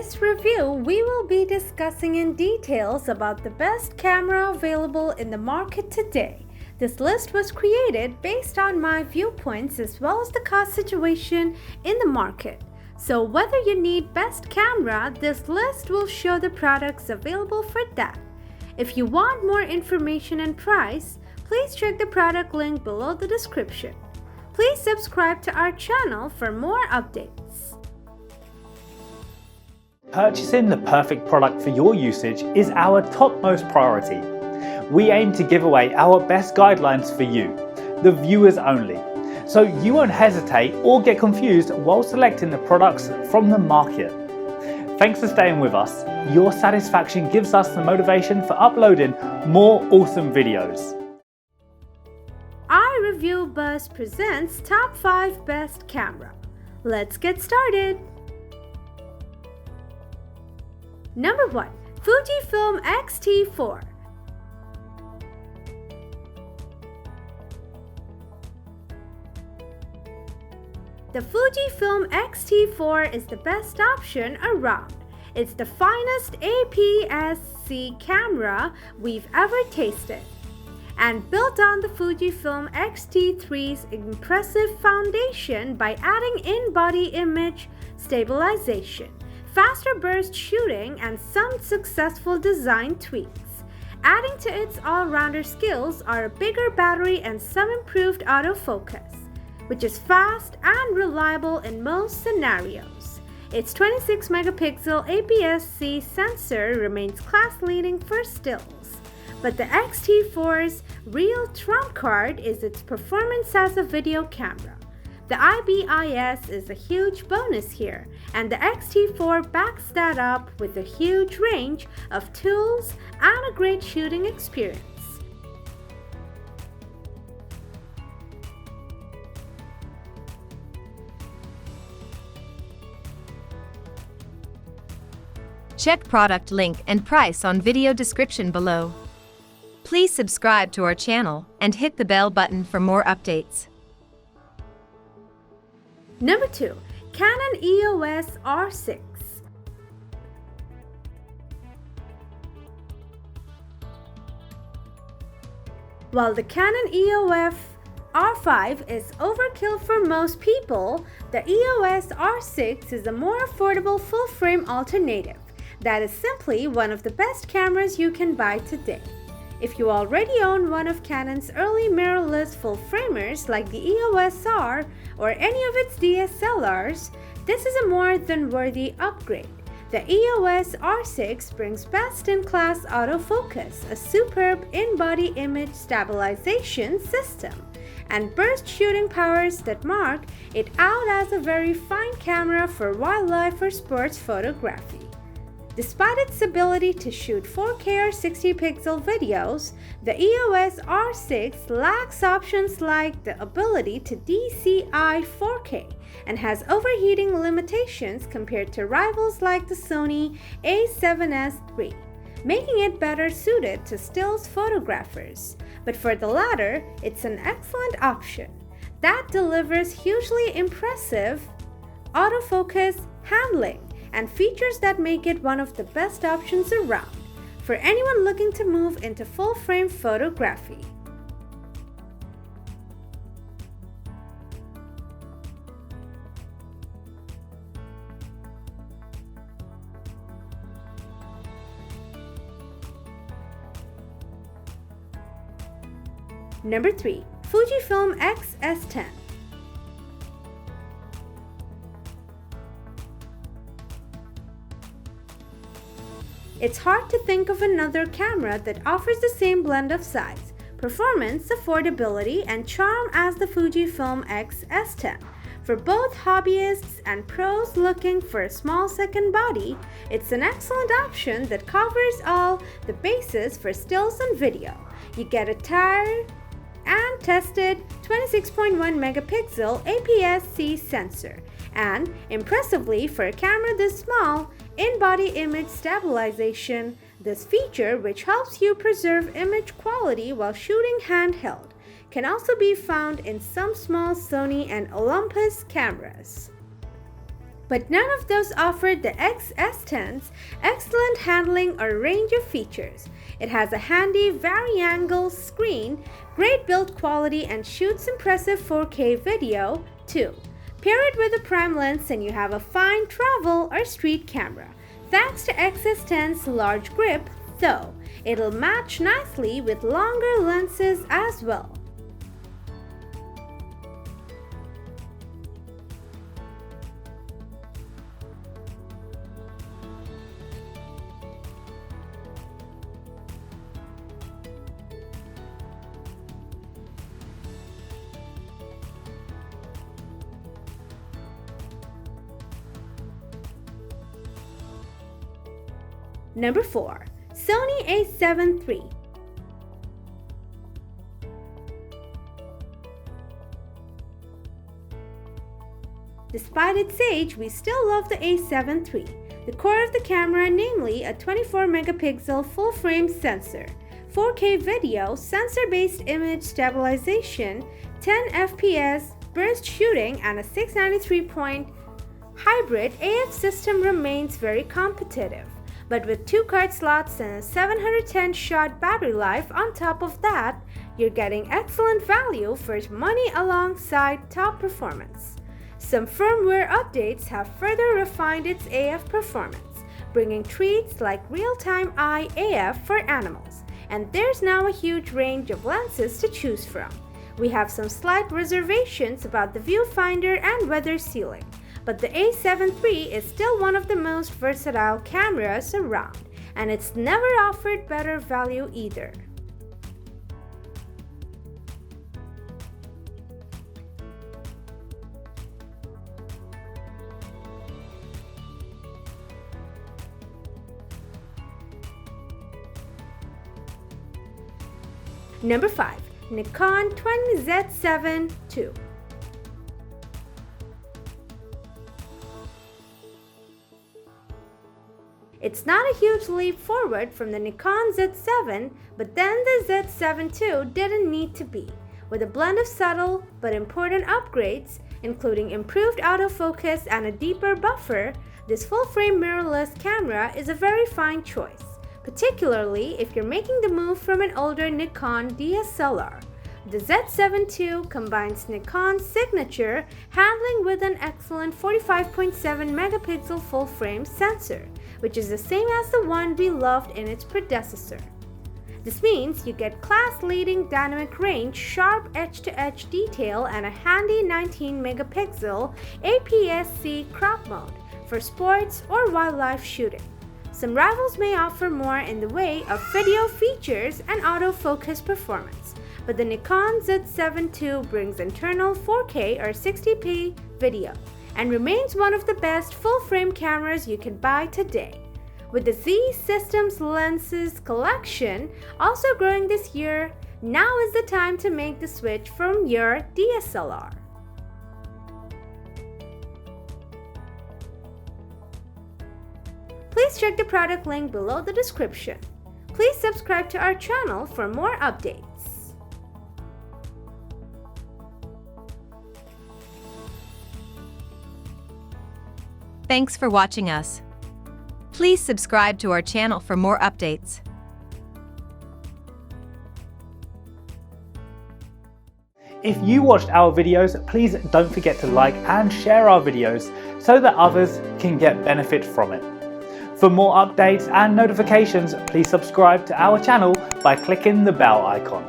this review, we will be discussing in details about the best camera available in the market today. This list was created based on my viewpoints as well as the cost situation in the market. So whether you need best camera, this list will show the products available for that. If you want more information and price, please check the product link below the description. Please subscribe to our channel for more updates. Purchasing the perfect product for your usage is our topmost priority. We aim to give away our best guidelines for you, the viewers only, so you won't hesitate or get confused while selecting the products from the market. Thanks for staying with us. Your satisfaction gives us the motivation for uploading more awesome videos. iReview Buzz presents Top 5 Best Camera. Let's get started. Number 1. Fujifilm X-T4. The Fujifilm X-T4 is the best option around. It's the finest APS-C camera we've ever tasted. And built on the Fujifilm X-T3's impressive foundation by adding in-body image stabilization, faster burst shooting, and some successful design tweaks. Adding to its all-rounder skills are a bigger battery and some improved autofocus, which is fast and reliable in most scenarios. Its 26-megapixel APS-C sensor remains class-leading for stills, but the X-T4's real trump card is its performance as a video camera. The IBIS is a huge bonus here, and the X-T4 backs that up with a huge range of tools and a great shooting experience. Check product link and price on video description below. Please subscribe to our channel and hit the bell button for more updates. Number 2. Canon EOS R6. While the Canon EOS R5 is overkill for most people, the EOS R6 is a more affordable full-frame alternative that is simply one of the best cameras you can buy today. If you already own one of Canon's early mirrorless full-framers like the EOS R or any of its DSLRs, this is a more than worthy upgrade. The EOS R6 brings best-in-class autofocus, a superb in-body image stabilization system, and burst shooting powers that mark it out as a very fine camera for wildlife or sports photography. Despite its ability to shoot 4K or 60-pixel videos, the EOS R6 lacks options like the ability to DCI 4K and has overheating limitations compared to rivals like the Sony A7 III, making it better suited to stills photographers. But for the latter, it's an excellent option that delivers hugely impressive autofocus, handling, and features that make it one of the best options around for anyone looking to move into full-frame photography. Number 3. Fujifilm X-S10. It's hard to think of another camera that offers the same blend of size, performance, affordability, and charm as the Fujifilm X-S10. For both hobbyists and pros looking for a small second body, it's an excellent option that covers all the bases for stills and video. You get a tried and tested 26.1 megapixel APS-C sensor, and impressively for a camera this small, in-body image stabilization. This feature, which helps you preserve image quality while shooting handheld, can also be found in some small Sony and Olympus cameras. But none of those offered the X-S10's excellent handling or range of features. It has a handy vari-angle screen, great build quality, and shoots impressive 4K video too. Pair it with a prime lens and you have a fine travel or street camera. Thanks to X-S10's large grip, though, it'll match nicely with longer lenses as well. Number 4. Sony A7 III. Despite its age, we still love the A7 III. The core of the camera, namely a 24-megapixel full-frame sensor, 4K video, sensor-based image stabilization, 10 FPS, burst shooting, and a 693-point hybrid AF system remains very competitive. But with 2 card slots and a 710-shot battery life on top of that, you're getting excellent value for money alongside top performance. Some firmware updates have further refined its AF performance, bringing treats like real-time eye AF for animals. And there's now a huge range of lenses to choose from. We have some slight reservations about the viewfinder and weather sealing, but the A7 III is still one of the most versatile cameras around, and it's never offered better value either. Number 5. Nikon Z7 II. It's not a huge leap forward from the Nikon Z7, but then the Z7 II didn't need to be. With a blend of subtle but important upgrades, including improved autofocus and a deeper buffer, this full-frame mirrorless camera is a very fine choice, particularly if you're making the move from an older Nikon DSLR. The Z7 II combines Nikon's signature handling with an excellent 45.7 megapixel full-frame sensor, which is the same as the one we loved in its predecessor. This means you get class-leading dynamic range, sharp edge-to-edge detail, and a handy 19 megapixel APS-C crop mode for sports or wildlife shooting. Some rivals may offer more in the way of video features and autofocus performance, but the Nikon Z7 II brings internal 4K or 60p video and remains one of the best full-frame cameras you can buy today. With the Z Systems lenses collection also growing this year, now is the time to make the switch from your DSLR. Please check the product link below the description. Please subscribe to our channel for more updates. Thanks for watching us. Please subscribe to our channel for more updates. If you watched our videos, please don't forget to like and share our videos so that others can get benefit from it. For more updates and notifications, please subscribe to our channel by clicking the bell icon.